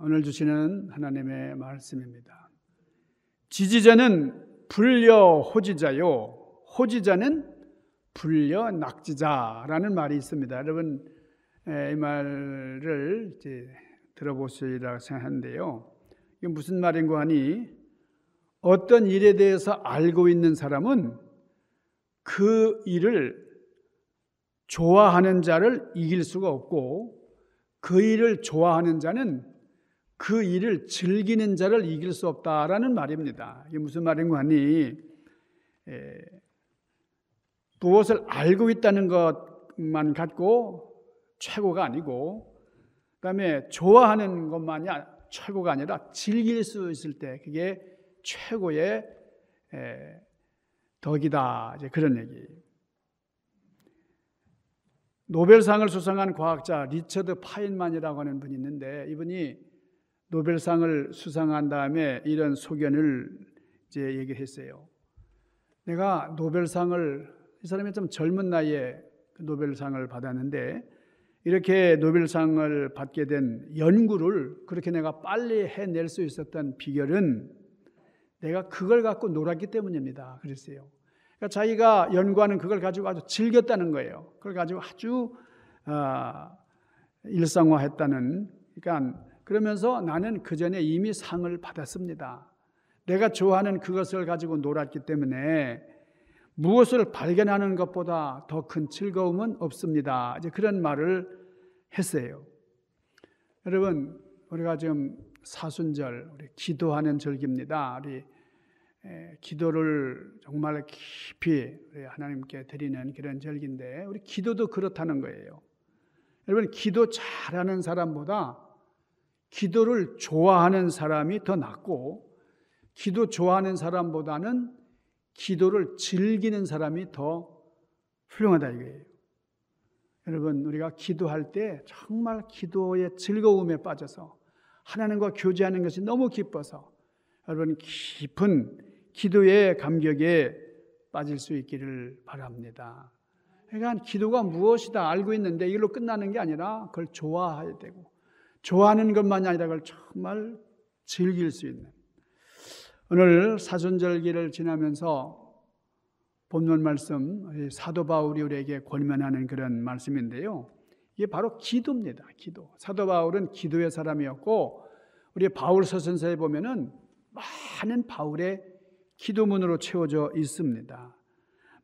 오늘 주시는 하나님의 말씀입니다. 지지자는 불려 호지자요, 호지자는 불려 낙지자라는 말이 있습니다. 여러분 이 말을 이제 들어보시리라 생각하는데요. 이게 무슨 말인가 하니, 어떤 일에 대해서 알고 있는 사람은 그 일을 좋아하는 자를 이길 수가 없고, 그 일을 좋아하는 자는 그 일을 즐기는 자를 이길 수 없다라는 말입니다. 이게 무슨 말인가 하니, 무엇을 알고 있다는 것만 갖고 최고가 아니고, 그다음에 좋아하는 것만이 최고가 아니라 즐길 수 있을 때 그게 최고의 덕이다, 이제 그런 얘기예요. 노벨상을 수상한 과학자 리처드 파인만이라고 하는 분이 있는데, 이분이 노벨상을 수상한 다음에 이런 소견을 이제 얘기를 했어요. 내가 노벨상을, 이 사람이 좀 젊은 나이에 노벨상을 받았는데, 이렇게 노벨상을 받게 된 연구를 그렇게 내가 빨리 해낼 수 있었던 비결은 내가 그걸 갖고 놀았기 때문입니다, 그랬어요. 그러니까 자기가 연구하는 그걸 가지고 아주 즐겼다는 거예요. 그걸 가지고 아주 일상화했다는. 그러니까 그러면서 나는 그 전에 이미 상을 받았습니다. 내가 좋아하는 그것을 가지고 놀았기 때문에 무엇을 발견하는 것보다 더 큰 즐거움은 없습니다, 이제 그런 말을 했어요. 여러분, 우리가 지금 사순절, 우리 기도하는 절기입니다. 우리 기도를 정말 깊이 우리 하나님께 드리는 그런 절기인데, 우리 기도도 그렇다는 거예요. 여러분, 기도 잘하는 사람보다 기도를 좋아하는 사람이 더 낫고, 기도 좋아하는 사람보다는 기도를 즐기는 사람이 더 훌륭하다 이거예요. 여러분, 우리가 기도할 때 정말 기도의 즐거움에 빠져서 하나님과 교제하는 것이 너무 기뻐서 여러분 깊은 기도의 감격에 빠질 수 있기를 바랍니다. 그러니까 기도가 무엇이다 알고 있는데 이걸로 끝나는 게 아니라 그걸 좋아해야 되고, 좋아하는 것만이 아니라 그걸 정말 즐길 수 있는. 오늘 사순절기를 지나면서 본문 말씀, 사도 바울이 우리에게 권면하는 그런 말씀인데요, 이게 바로 기도입니다. 기도. 사도 바울은 기도의 사람이었고, 우리 바울 서신서에 보면은 많은 바울의 기도문으로 채워져 있습니다.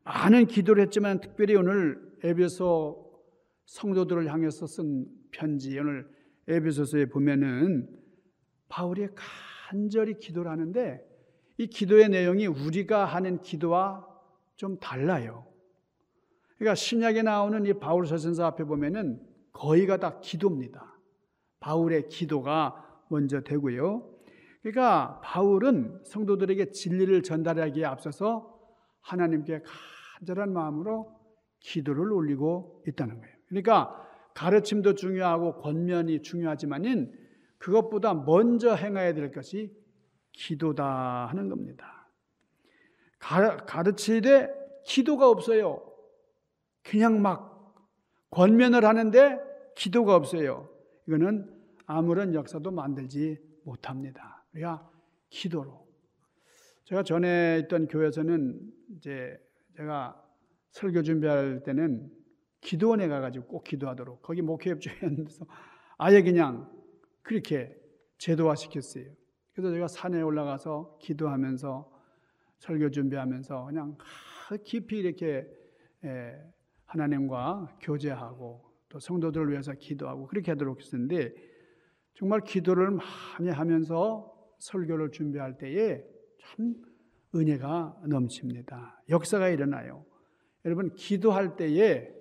많은 기도를 했지만 특별히 오늘 에베소 성도들을 향해서 쓴 편지, 오늘 에베소서에 보면은 바울이 간절히 기도를 하는데, 이 기도의 내용이 우리가 하는 기도와 좀 달라요. 그러니까 신약에 나오는 이 바울 서신서 앞에 보면은 거의가 다 기도입니다. 바울의 기도가 먼저 되고요. 그러니까 바울은 성도들에게 진리를 전달하기에 앞서서 하나님께 간절한 마음으로 기도를 올리고 있다는 거예요. 그러니까 가르침도 중요하고 권면이 중요하지만은 그것보다 먼저 행해야 될 것이 기도다 하는 겁니다. 가르치되 기도가 없어요. 그냥 막 권면을 하는데 기도가 없어요. 이거는 아무런 역사도 만들지 못합니다. 우리가 기도로. 제가 전에 있던 교회에서는 이제 제가 설교 준비할 때는 기도원에 가가지고 꼭 기도하도록, 거기 목회협조위원에서 아예 그냥 그렇게 제도화시켰어요. 그래서 제가 산에 올라가서 기도하면서 설교 준비하면서 그냥 깊이 이렇게 하나님과 교제하고 또 성도들을 위해서 기도하고 그렇게 하도록 했었는데, 정말 기도를 많이 하면서 설교를 준비할 때에 참 은혜가 넘칩니다. 역사가 일어나요. 여러분, 기도할 때에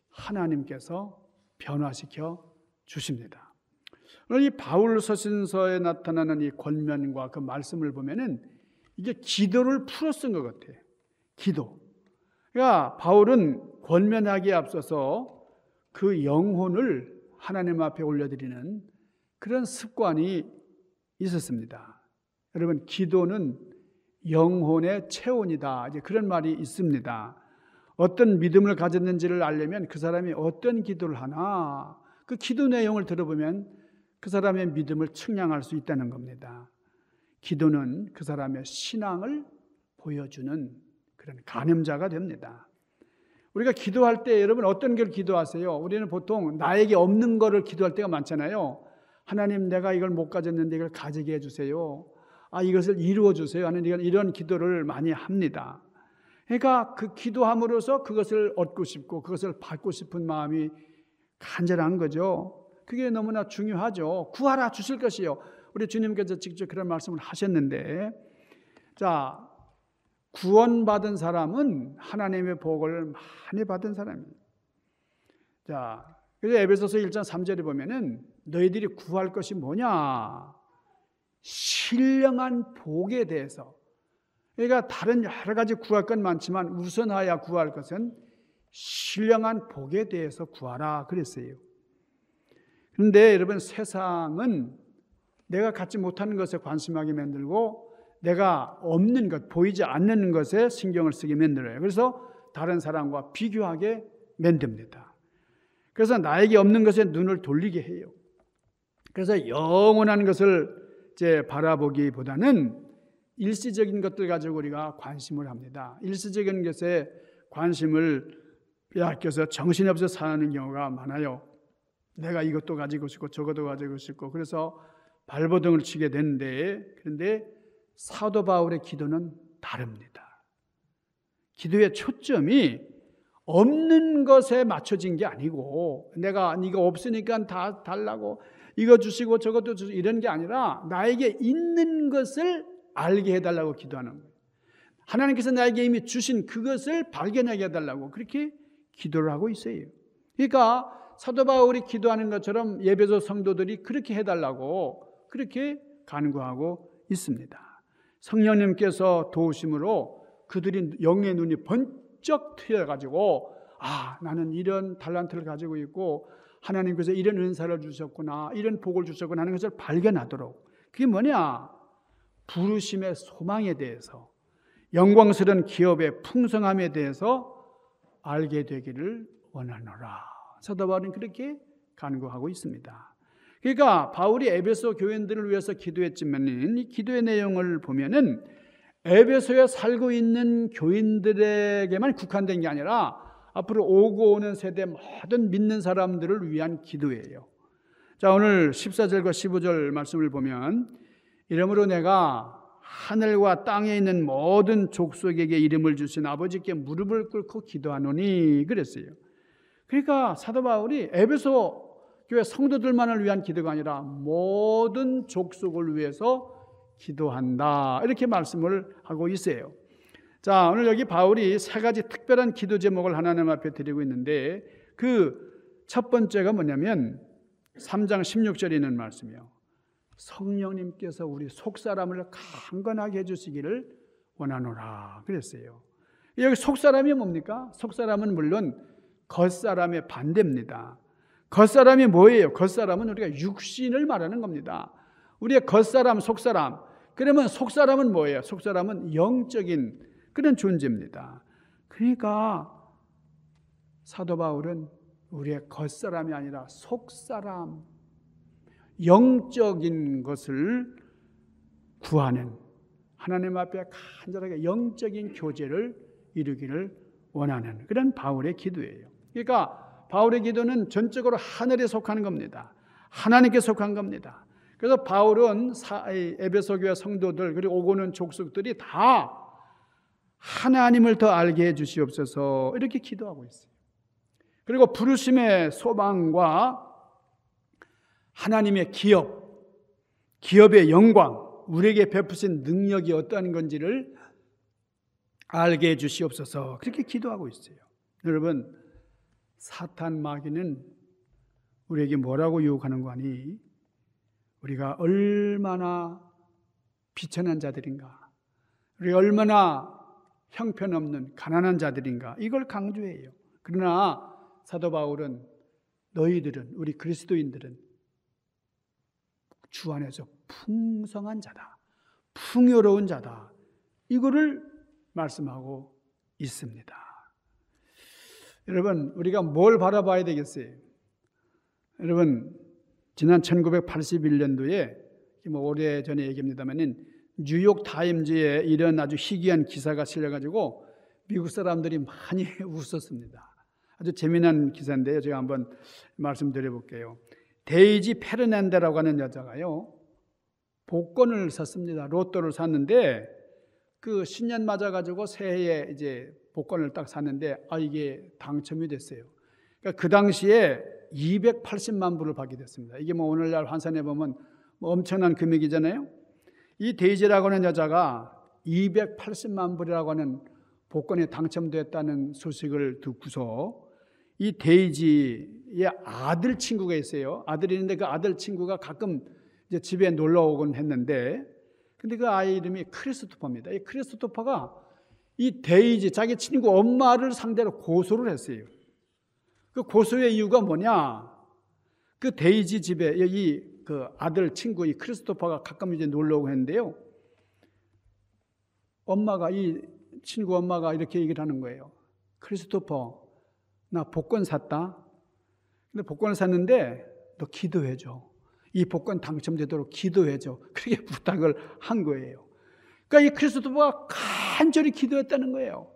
하나님께서 변화시켜 주십니다. 오늘 이 바울 서신서에 나타나는 이 권면과 그 말씀을 보면은 이게 기도를 풀어 쓴 것 같아요. 기도. 그러니까 바울은 권면하기에 앞서서 그 영혼을 하나님 앞에 올려드리는 그런 습관이 있었습니다. 여러분, 기도는 영혼의 체온이다, 이제 그런 말이 있습니다. 어떤 믿음을 가졌는지를 알려면 그 사람이 어떤 기도를 하나, 그 기도 내용을 들어보면 그 사람의 믿음을 측량할 수 있다는 겁니다. 기도는 그 사람의 신앙을 보여주는 그런 간음자가 됩니다. 우리가 기도할 때 여러분 어떤 걸 기도하세요? 우리는 보통 나에게 없는 거를 기도할 때가 많잖아요. 하나님, 내가 이걸 못 가졌는데 이걸 가지게 해주세요. 이것을 이루어 주세요 하는 이런 기도를 많이 합니다. 그러니까 그 기도함으로써 그것을 얻고 싶고 그것을 받고 싶은 마음이 간절한 거죠. 그게 너무나 중요하죠. 구하라 주실 것이요. 우리 주님께서 직접 그런 말씀을 하셨는데, 자, 구원받은 사람은 하나님의 복을 많이 받은 사람이에요. 자, 그래서 에베소서 1장 3절에 보면은 너희들이 구할 것이 뭐냐? 신령한 복에 대해서. 그러니까 다른 여러 가지 구할 건 많지만 우선하여 구할 것은 신령한 복에 대해서 구하라 그랬어요. 그런데 여러분, 세상은 내가 갖지 못하는 것에 관심하게 만들고 내가 없는 것, 보이지 않는 것에 신경을 쓰게 만들어요. 그래서 다른 사람과 비교하게 만듭니다. 그래서 나에게 없는 것에 눈을 돌리게 해요. 그래서 영원한 것을 이제 바라보기보다는 일시적인 것들 가지고 우리가 관심을 합니다. 일시적인 것에 관심을 빼앗겨서 정신없이 사는 경우가 많아요. 내가 이것도 가지고 싶고 저것도 가지고 싶고 그래서 발버둥을 치게 되는데, 그런데 사도 바울의 기도는 다릅니다. 기도의 초점이 없는 것에 맞춰진 게 아니고 내가 이거 없으니까 다 달라고 이거 주시고 저것도 주시고 이런 게 아니라 나에게 있는 것을 알게 해달라고 기도하는 거예요. 하나님께서 나에게 이미 주신 그것을 발견하게 해달라고 그렇게 기도를 하고 있어요. 그러니까 사도 바울이 기도하는 것처럼 에베소 성도들이 그렇게 해달라고 그렇게 간구하고 있습니다. 성령님께서 도우심으로 그들이 영의 눈이 번쩍 트여가지고 나는 이런 달란트를 가지고 있고 하나님께서 이런 은사를 주셨구나, 이런 복을 주셨구나 하는 것을 발견하도록. 그게 뭐냐? 부르심의 소망에 대해서, 영광스러운 기업의 풍성함에 대해서 알게 되기를 원하노라. 사도 바울은 그렇게 간구하고 있습니다. 그러니까 바울이 에베소 교인들을 위해서 기도했지만 이 기도의 내용을 보면은 에베소에 살고 있는 교인들에게만 국한된 게 아니라 앞으로 오고 오는 세대 모든 믿는 사람들을 위한 기도예요. 자, 오늘 14절과 15절 말씀을 보면 이러므로 내가 하늘과 땅에 있는 모든 족속에게 이름을 주신 아버지께 무릎을 꿇고 기도하노니 그랬어요. 그러니까 사도 바울이 에베소 교회 성도들만을 위한 기도가 아니라 모든 족속을 위해서 기도한다 이렇게 말씀을 하고 있어요. 자, 오늘 여기 바울이 세 가지 특별한 기도 제목을 하나님 앞에 드리고 있는데 그 첫 번째가 뭐냐면 3장 16절에 있는 말씀이요. 성령님께서 우리 속사람을 강건하게 해주시기를 원하노라 그랬어요. 여기 속사람이 뭡니까? 속사람은 물론 겉사람의 반대입니다. 겉사람이 뭐예요? 겉사람은 우리가 육신을 말하는 겁니다. 우리의 겉사람, 속사람. 그러면 속사람은 뭐예요? 속사람은 영적인 그런 존재입니다. 그러니까 사도 바울은 우리의 겉사람이 아니라 속사람, 영적인 것을 구하는, 하나님 앞에 간절하게 영적인 교제를 이루기를 원하는 그런 바울의 기도예요. 그러니까 바울의 기도는 전적으로 하늘에 속하는 겁니다. 하나님께 속한 겁니다. 그래서 바울은 에베소 교회 성도들 그리고 오고는 족속들이 다 하나님을 더 알게 해 주시옵소서 이렇게 기도하고 있어요. 그리고 부르심의 소망과 하나님의 기업의 영광, 우리에게 베푸신 능력이 어떠한 건지를 알게 해 주시옵소서 그렇게 기도하고 있어요. 여러분, 사탄 마귀는 우리에게 뭐라고 유혹하는 거 아니? 우리가 얼마나 비천한 자들인가, 우리가 얼마나 형편없는 가난한 자들인가 이걸 강조해요. 그러나 사도 바울은 너희들은, 우리 그리스도인들은 주 안에서 풍성한 자다, 풍요로운 자다 이거를 말씀하고 있습니다. 여러분, 우리가 뭘 바라봐야 되겠어요? 여러분, 지난 1981년도에 뭐 오래전의 얘기입니다만은 뉴욕 타임즈에 이런 아주 희귀한 기사가 실려가지고 미국 사람들이 많이 웃었습니다. 아주 재미난 기사인데요. 제가 한번 말씀드려 볼게요. 데이지 페르난데라고 하는 여자가요, 복권을 샀습니다. 로또를 샀는데 그 신년 맞아가지고 새해에 이제 복권을 딱 샀는데 이게 당첨이 됐어요. 그러니까 그 당시에 280만 불을 받게 됐습니다. 이게 뭐 오늘날 환산해 보면 뭐 엄청난 금액이잖아요. 이 데이지라고 하는 여자가 280만 불이라고 하는 복권에 당첨됐다는 소식을 듣고서 이 데이지의 아들 친구가 있어요. 아들이 있는데 그 아들 친구가 가끔 이제 집에 놀러 오곤 했는데, 근데 그 아이 이름이 크리스토퍼입니다. 이 크리스토퍼가 이 데이지, 자기 친구 엄마를 상대로 고소를 했어요. 그 고소의 이유가 뭐냐? 그 데이지 집에 그 아들 친구 이 크리스토퍼가 가끔 이제 놀러 오고 했는데요. 이 친구 엄마가 이렇게 얘기를 하는 거예요. 크리스토퍼, 나 복권 샀다. 근데 복권을 샀는데 너 기도해줘. 이 복권 당첨되도록 기도해줘. 그렇게 부탁을 한 거예요. 그러니까 이 크리스토퍼가 간절히 기도했다는 거예요.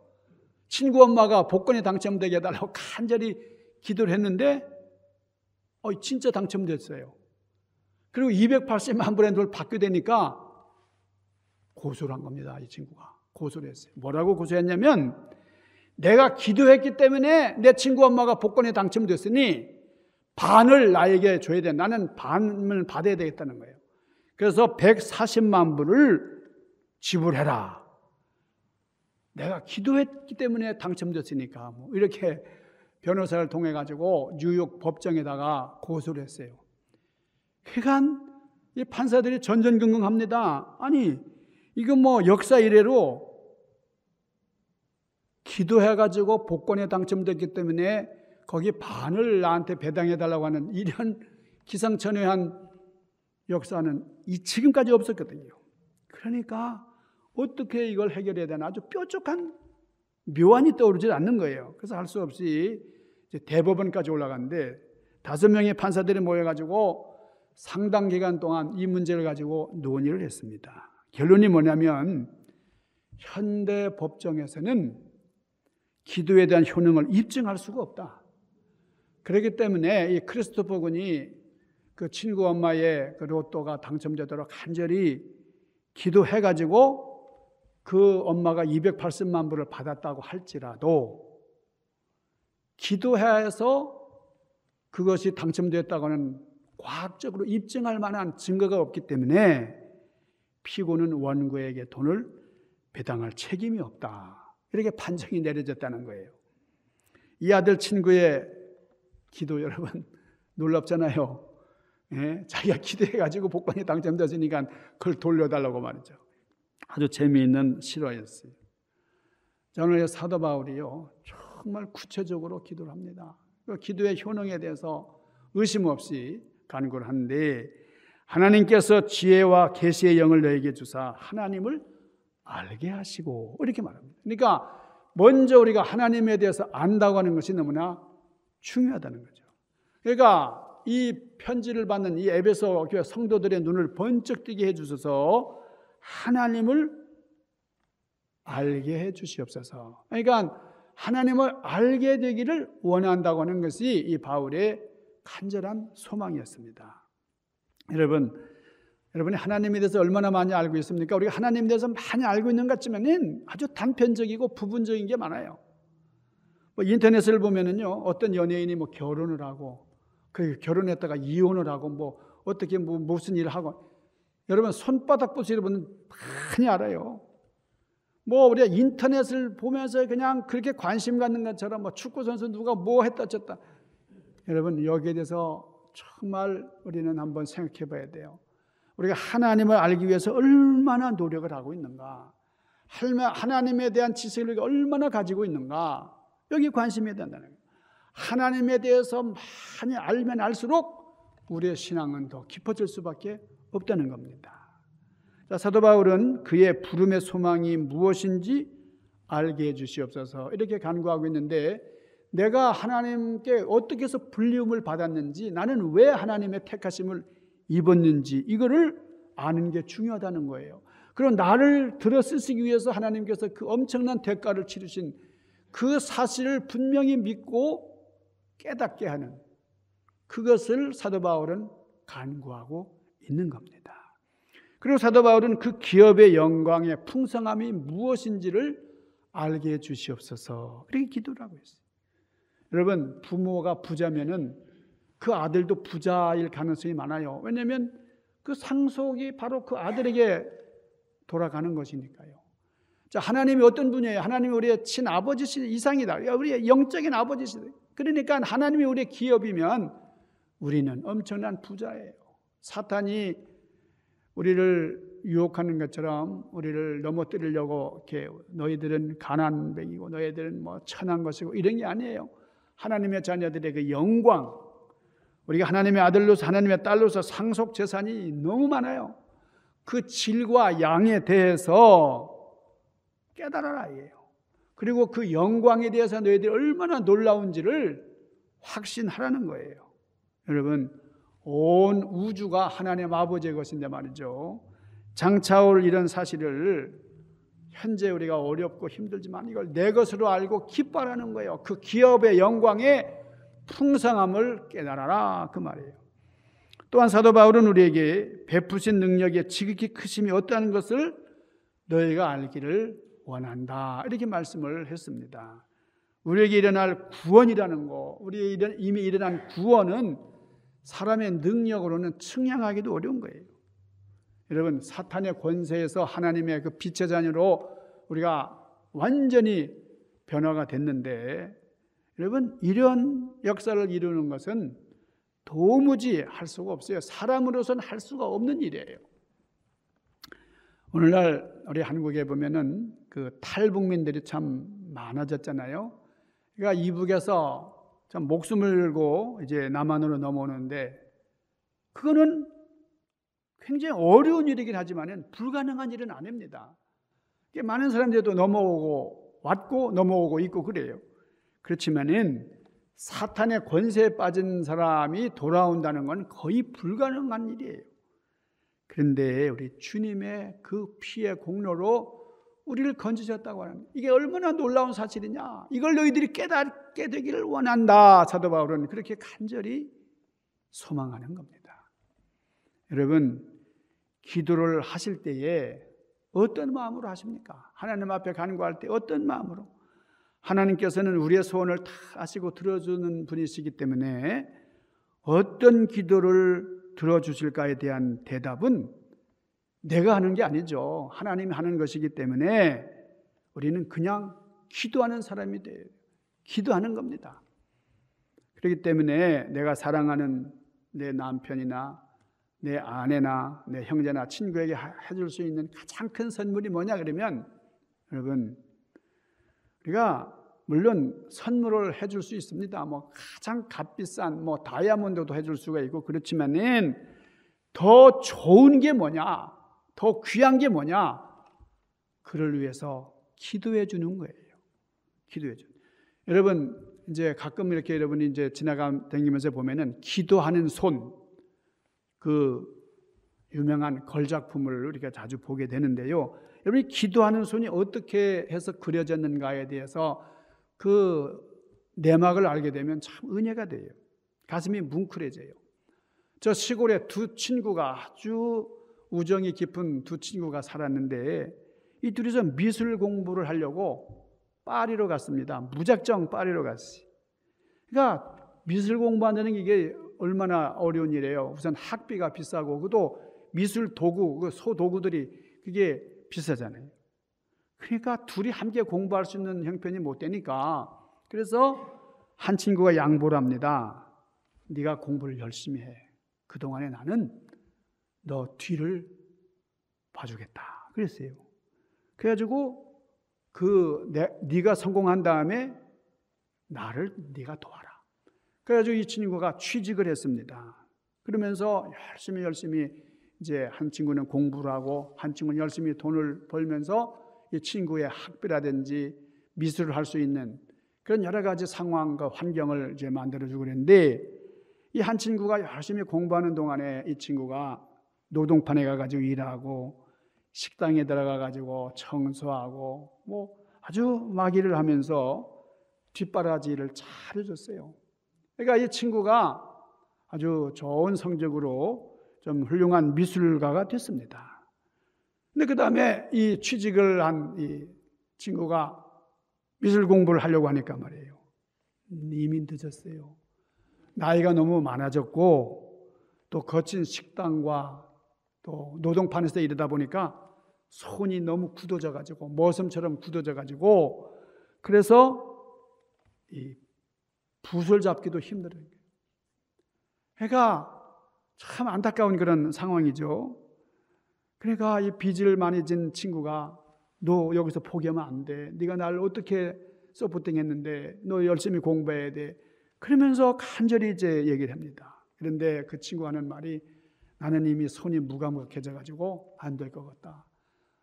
친구 엄마가 복권이 당첨되게 해달라고 간절히 기도를 했는데 진짜 당첨됐어요. 그리고 280만 불의 돈을 받게 되니까 고소를 한 겁니다. 이 친구가 고소를 했어요. 뭐라고 고소했냐면, 내가 기도했기 때문에 내 친구 엄마가 복권에 당첨됐으니 반을 나에게 줘야 돼. 나는 반을 받아야 되겠다는 거예요. 그래서 140만 불을 지불해라. 내가 기도했기 때문에 당첨됐으니까 뭐 이렇게 변호사를 통해 가지고 뉴욕 법정에다가 고소를 했어요. 그러니까 이 판사들이 전전긍긍합니다. 아니, 이거 뭐 역사 이래로 기도해가지고 복권에 당첨됐기 때문에 거기 반을 나한테 배당해달라고 하는 이런 기상천외한 역사는 지금까지 없었거든요. 그러니까 어떻게 이걸 해결해야 되나 아주 뾰족한 묘안이 떠오르지 않는 거예요. 그래서 할 수 없이 이제 대법원까지 올라갔는데 5명의 판사들이 모여가지고 상당 기간 동안 이 문제를 가지고 논의를 했습니다. 결론이 뭐냐면, 현대 법정에서는 기도에 대한 효능을 입증할 수가 없다. 그렇기 때문에 이 크리스토퍼 군이 그 친구 엄마의 그 로또가 당첨되도록 간절히 기도해가지고 그 엄마가 280만 불을 받았다고 할지라도 기도해서 그것이 당첨됐다고 하는 과학적으로 입증할 만한 증거가 없기 때문에 피고는 원고에게 돈을 배당할 책임이 없다. 이렇게 판정이 내려졌다는 거예요. 이 아들 친구의 기도 여러분 놀랍잖아요. 예? 자기가 기도해가지고 복권이 당첨됐으니까 그걸 돌려달라고 말이죠. 아주 재미있는 실화였어요. 저는 사도 바울이요 정말 구체적으로 기도를 합니다. 그 기도의 효능에 대해서 의심 없이 간구를 하는데, 하나님께서 지혜와 계시의 영을 너에게 주사 하나님을 알게 하시고 이렇게 말합니다. 그러니까 먼저 우리가 하나님에 대해서 안다고 하는 것이 너무나 중요하다는 거죠. 그러니까 이 편지를 받는 이 에베소 교회 성도들의 눈을 번쩍 뜨게 해주셔서 하나님을 알게 해주시옵소서. 그러니까 하나님을 알게 되기를 원한다고 하는 것이 이 바울의 간절한 소망이었습니다. 여러분이 하나님에 대해서 얼마나 많이 알고 있습니까? 우리가 하나님에 대해서 많이 알고 있는 것 같지만은 아주 단편적이고 부분적인 게 많아요. 뭐 인터넷을 보면은요, 어떤 연예인이 뭐 결혼을 하고, 그 결혼했다가 이혼을 하고, 뭐 어떻게 뭐 무슨 일을 하고, 여러분 손바닥 보시 여러분 많이 알아요. 뭐 우리가 인터넷을 보면서 그냥 그렇게 관심 갖는 것처럼 뭐 축구 선수 누가 뭐 했다 쳤다. 여러분 여기에 대해서 정말 우리는 한번 생각해 봐야 돼요. 우리가 하나님을 알기 위해서 얼마나 노력을 하고 있는가, 하나님에 대한 지식을 우리가 얼마나 가지고 있는가, 여기 관심이 된다는 거예요. 하나님에 대해서 많이 알면 알수록 우리의 신앙은 더 깊어질 수밖에 없다는 겁니다. 자, 사도 바울은 그의 부름의 소망이 무엇인지 알게 해 주시옵소서 이렇게 간구하고 있는데, 내가 하나님께 어떻게 해서 불리움을 받았는지, 나는 왜 하나님의 택하심을 입었는지 이거를 아는 게 중요하다는 거예요. 그리고 나를 들어 쓰시기 위해서 하나님께서 그 엄청난 대가를 치르신 그 사실을 분명히 믿고 깨닫게 하는, 그것을 사도 바울은 간구하고 있는 겁니다. 그리고 사도 바울은 그 기업의 영광의 풍성함이 무엇인지를 알게 해 주시옵소서, 이렇게 기도를 하고 있어요. 여러분, 부모가 부자면은 그 아들도 부자일 가능성이 많아요. 왜냐하면 그 상속이 바로 그 아들에게 돌아가는 것이니까요. 자, 하나님이 어떤 분이에요? 하나님이 우리의 친아버지 이상이다. 우리의 영적인 아버지시다. 그러니까 하나님이 우리의 기업이면 우리는 엄청난 부자예요. 사탄이 우리를 유혹하는 것처럼 우리를 넘어뜨리려고 이렇게 너희들은 가난뱅이고 너희들은 뭐 천한 것이고 이런 게 아니에요. 하나님의 자녀들의 그 영광, 우리가 하나님의 아들로서 하나님의 딸로서 상속 재산이 너무 많아요. 그 질과 양에 대해서 깨달아라 이에요. 그리고 그 영광에 대해서 너희들이 얼마나 놀라운지를 확신하라는 거예요. 여러분, 온 우주가 하나님 아버지의 것인데 말이죠. 장차올 이런 사실을 현재 우리가 어렵고 힘들지만 이걸 내 것으로 알고 기뻐하라는 거예요. 그 기업의 영광의 풍성함을 깨달아라, 그 말이에요. 또한 사도 바울은 우리에게 베푸신 능력의 지극히 크심이 어떠한 것을 너희가 알기를 원한다, 이렇게 말씀을 했습니다. 우리에게 일어날 구원이라는 거, 우리의 이미 일어난 구원은 사람의 능력으로는 측량하기도 어려운 거예요. 여러분, 사탄의 권세에서 하나님의 그 빛의 자녀로 우리가 완전히 변화가 됐는데, 여러분, 이런 역사를 이루는 것은 도무지 할 수가 없어요. 사람으로서는 할 수가 없는 일이에요. 오늘날 우리 한국에 보면은 그 탈북민들이 참 많아졌잖아요. 그러니까 이북에서 참 목숨을 걸고 이제 남한으로 넘어오는데, 그거는 굉장히 어려운 일이긴 하지만 불가능한 일은 아닙니다. 많은 사람들도 넘어오고 왔고 넘어오고 있고 그래요. 그렇지만은 사탄의 권세에 빠진 사람이 돌아온다는 건 거의 불가능한 일이에요. 그런데 우리 주님의 그 피의 공로로 우리를 건지셨다고 하는, 이게 얼마나 놀라운 사실이냐, 이걸 너희들이 깨닫게 되기를 원한다. 사도 바울은 그렇게 간절히 소망하는 겁니다. 여러분, 기도를 하실 때에 어떤 마음으로 하십니까? 하나님 앞에 간구할 때 어떤 마음으로? 하나님께서는 우리의 소원을 다 아시고 들어주는 분이시기 때문에 어떤 기도를 들어주실까에 대한 대답은 내가 하는 게 아니죠. 하나님이 하는 것이기 때문에 우리는 그냥 기도하는 사람이 돼요. 기도하는 겁니다. 그렇기 때문에 내가 사랑하는 내 남편이나 내 아내나 내 형제나 친구에게 해줄 수 있는 가장 큰 선물이 뭐냐 그러면, 여러분, 우리가 물론 선물을 해줄 수 있습니다. 뭐 가장 값비싼 뭐 다이아몬드도 해줄 수가 있고 그렇지만은 더 좋은 게 뭐냐, 더 귀한 게 뭐냐, 그를 위해서 기도해 주는 거예요. 기도해 주는. 여러분, 이제 가끔 이렇게 여러분이 이제 다니면서 보면은 기도하는 손, 그 유명한 걸작품을 우리가 자주 보게 되는데요. 여러분이 기도하는 손이 어떻게 해서 그려졌는가에 대해서 그 내막을 알게 되면 참 은혜가 돼요. 가슴이 뭉클해져요. 저 시골에 두 친구가, 아주 우정이 깊은 두 친구가 살았는데, 이 둘이서 미술 공부를 하려고 파리로 갔습니다. 무작정 파리로 갔어요. 그러니까 미술 공부한다는 게 이게 얼마나 어려운 일이에요. 우선 학비가 비싸고, 그것도 미술 도구, 그 소도구들이 그게 비싸잖아요. 그러니까 둘이 함께 공부할 수 있는 형편이 못 되니까, 그래서 한 친구가 양보를 합니다. 네가 공부를 열심히 해. 그동안에 나는 너 뒤를 봐주겠다 그랬어요. 그래가지고 네가 성공한 다음에 나를 네가 도와라. 그래가지고 이 친구가 취직을 했습니다. 그러면서 열심히 이제 한 친구는 공부를 하고 한 친구는 열심히 돈을 벌면서 이 친구의 학비라든지 미술을 할 수 있는 그런 여러 가지 상황과 환경을 이제 만들어주고 그랬는데, 이 한 친구가 열심히 공부하는 동안에 이 친구가 노동판에 가가지고 일하고 식당에 들어가가지고 청소하고 뭐 아주 막일을 하면서 뒷바라지를 잘 해줬어요. 그러니까 이 친구가 아주 좋은 성적으로 좀 훌륭한 미술가가 됐습니다. 근데 그 다음에 이 취직을 한 이 친구가 미술 공부를 하려고 하니까 말이에요. 이미 늦었어요. 나이가 너무 많아졌고 또 거친 식당과 또 노동판에서 일하다 보니까 손이 너무 굳어져가지고 머슴처럼 굳어져가지고 그래서 이 붓을 잡기도 힘들어요. 그러니까 참 안타까운 그런 상황이죠. 그러니까 이 빚을 많이 진 친구가 너 여기서 포기하면 안 돼. 네가 날 어떻게 서포팅했는데 너 열심히 공부해야 돼. 그러면서 간절히 이제 얘기를 합니다. 그런데 그 친구가 하는 말이 나는 이미 손이 무감각해져 가지고 안 될 것 같다.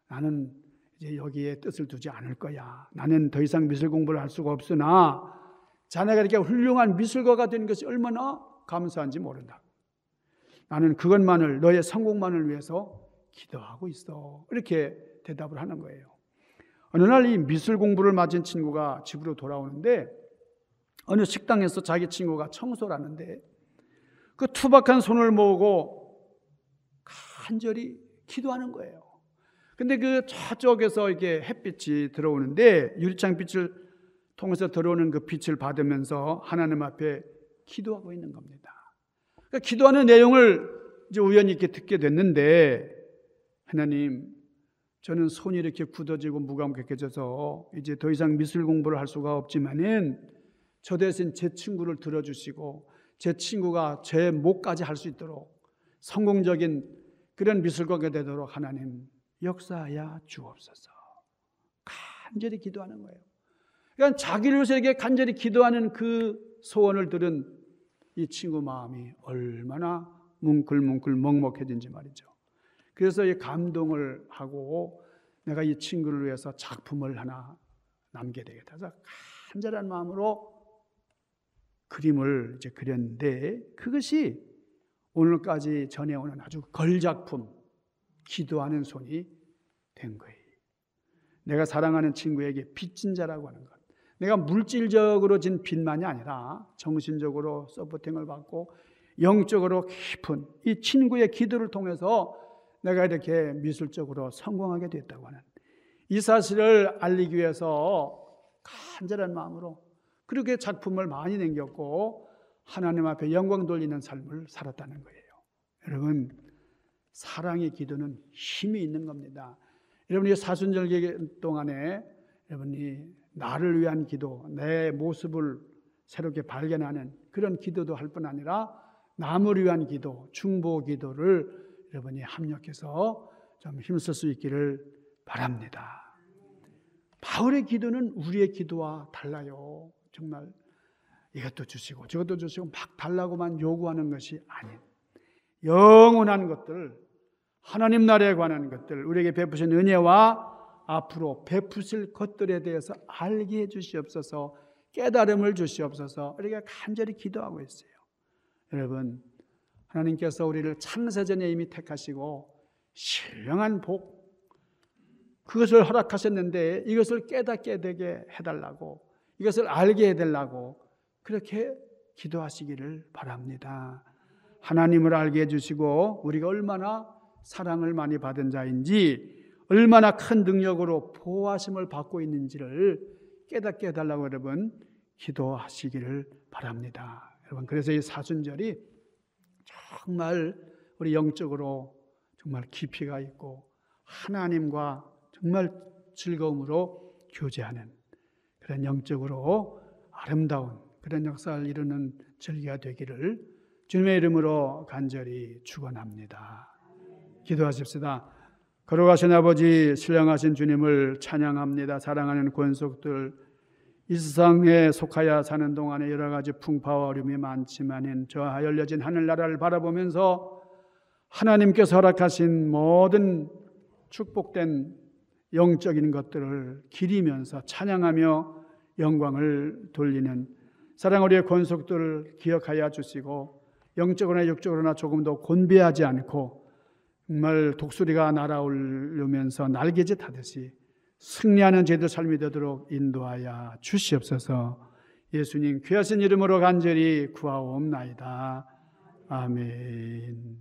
나는 이제 여기에 뜻을 두지 않을 거야. 나는 더 이상 미술 공부를 할 수가 없으나 자네가 이렇게 훌륭한 미술가가 된 것이 얼마나 감사한지 모른다. 나는 그것만을 너의 성공만을 위해서 기도하고 있어. 이렇게 대답을 하는 거예요. 어느 날 이 미술 공부를 마친 친구가 집으로 돌아오는데 어느 식당에서 자기 친구가 청소를 하는데 그 투박한 손을 모으고 간절히 기도하는 거예요. 근데 그 저쪽에서 이게 햇빛이 들어오는데 유리창 빛을 통해서 들어오는 그 빛을 받으면서 하나님 앞에 기도하고 있는 겁니다. 그러니까 기도하는 내용을 이제 우연히 이렇게 듣게 됐는데 하나님, 저는 손이 이렇게 굳어지고 무감각해져서 이제 더 이상 미술 공부를 할 수가 없지만은 저 대신 제 친구를 들어주시고 제 친구가 제 목까지 할 수 있도록 성공적인 그런 미술가가 되도록 하나님 역사하여 주옵소서. 간절히 기도하는 거예요. 그러니까 자기를 위해서 이렇게 간절히 기도하는 그 소원을 들은 이 친구 마음이 얼마나 뭉클뭉클 먹먹해진지 말이죠. 그래서 이 감동을 하고 내가 이 친구를 위해서 작품을 하나 남겨야 되겠다. 그래서 간절한 마음으로 그림을 이제 그렸는데 그것이 오늘까지 전해오는 아주 걸작품, 기도하는 손이 된 거예요. 내가 사랑하는 친구에게 빚진 자라고 하는 것. 내가 물질적으로 진 빚만이 아니라 정신적으로 서포팅을 받고 영적으로 깊은 이 친구의 기도를 통해서 내가 이렇게 미술적으로 성공하게 됐다고 하는 이 사실을 알리기 위해서 간절한 마음으로 그렇게 작품을 많이 남겼고 하나님 앞에 영광 돌리는 삶을 살았다는 거예요. 여러분, 사랑의 기도는 힘이 있는 겁니다. 여러분이 사순절기 동안에 여러분이 나를 위한 기도, 내 모습을 새롭게 발견하는 그런 기도도 할 뿐 아니라 남을 위한 기도, 중보 기도를 여러분이 합력해서 좀 힘쓸 수 있기를 바랍니다. 바울의 기도는 우리의 기도와 달라요. 정말 이것도 주시고 저것도 주시고 막 달라고만 요구하는 것이 아닌 영원한 것들, 하나님 나라에 관한 것들, 우리에게 베푸신 은혜와 앞으로 베푸실 것들에 대해서 알게 해 주시옵소서, 깨달음을 주시옵소서 이렇게 간절히 기도하고 있어요. 여러분, 하나님께서 우리를 창세전에 이미 택하시고 신령한 복, 그것을 허락하셨는데 이것을 깨닫게 되게 해달라고, 이것을 알게 해달라고 그렇게 기도하시기를 바랍니다. 하나님을 알게 해주시고 우리가 얼마나 사랑을 많이 받은 자인지, 얼마나 큰 능력으로 보호하심을 받고 있는지를 깨닫게 해달라고 여러분 기도하시기를 바랍니다. 여러분, 그래서 이 사순절이 정말 우리 영적으로 정말 깊이가 있고 하나님과 정말 즐거움으로 교제하는 그런 영적으로 아름다운 그런 역사를 이루는 절기가 되기를 주님의 이름으로 간절히 축원합니다. 기도하십시다. 걸어가신 아버지, 신령하신 주님을 찬양합니다. 사랑하는 권속들, 이 세상에 속하여 사는 동안에 여러 가지 풍파와 어려움이 많지만 저 열려진 하늘나라를 바라보면서 하나님께서 허락하신 모든 축복된 영적인 것들을 기리면서 찬양하며 영광을 돌리는 사랑 우리의 권속들을 기억하여 주시고 영적으로나 육적으로나 조금 더 곤비하지 않고 정말 독수리가 날아오르면서 날개짓 하듯이 승리하는 제도 삶이 되도록 인도하여 주시옵소서. 예수님 귀하신 이름으로 간절히 구하옵나이다. 아멘.